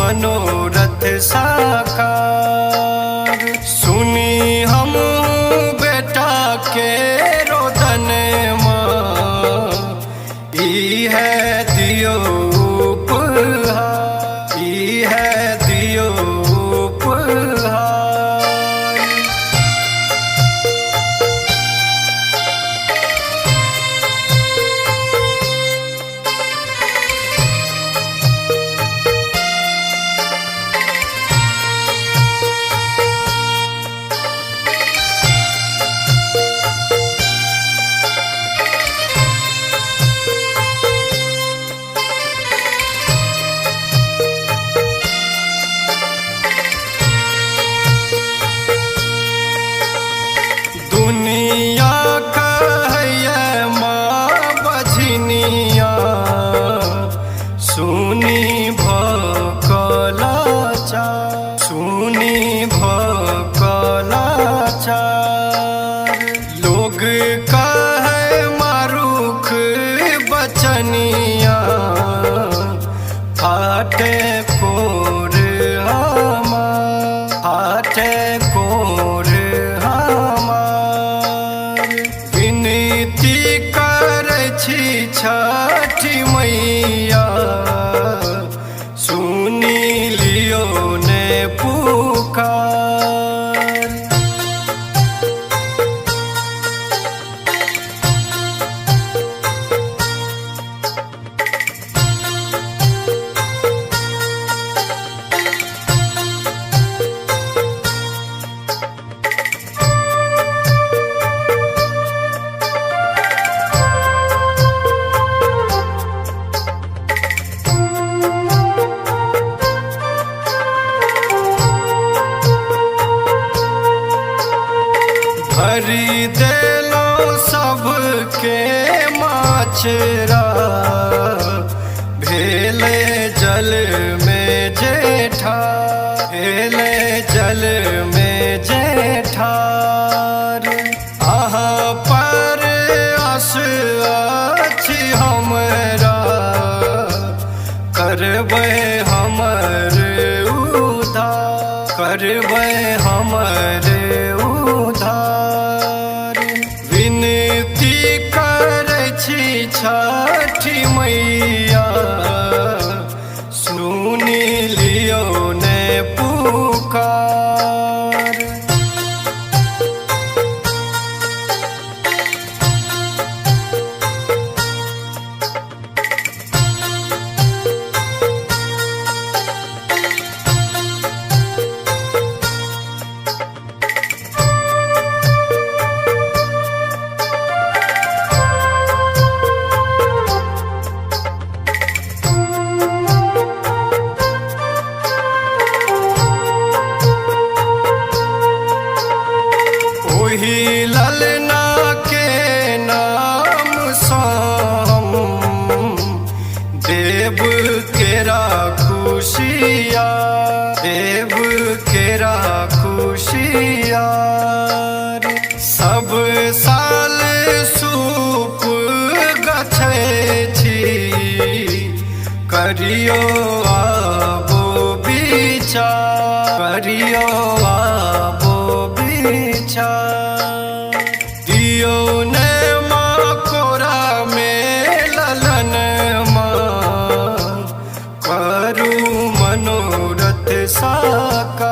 मनोरथ साकार। सुनी हम बेटा के रोदन माँ, ई है दियो उपहार, ई है दियो उपहार। दुनिया कहैया माँ बझनिया, सुनी भकलाचार, सुनी भकलाचार। लोग कहे मारुख बचनिया, फाटे कोर हमार, फाटे कोर हमार। विनती करै छी छठी मैया, सुनी लियो ने पुकार। भरी देलो सबके माछरा, भेले जल में जेठा, भेले जल में जेठार। अहाँ पर आस अछि हमरा, करबै हमर उद्धार, करबै हमर उद्धार। विनती करै छी छठी मैया, सुनी लियो ने पुकार। ओही ललना के नाम साम, देव केरा खुशिया, देव केरा खुशियार। सब साल सूप गछै छी, करियो आबो विचार, करियो आबो विचार। दियो ने माँ कोरा में ललन माँ, करू मनोरथ साकार।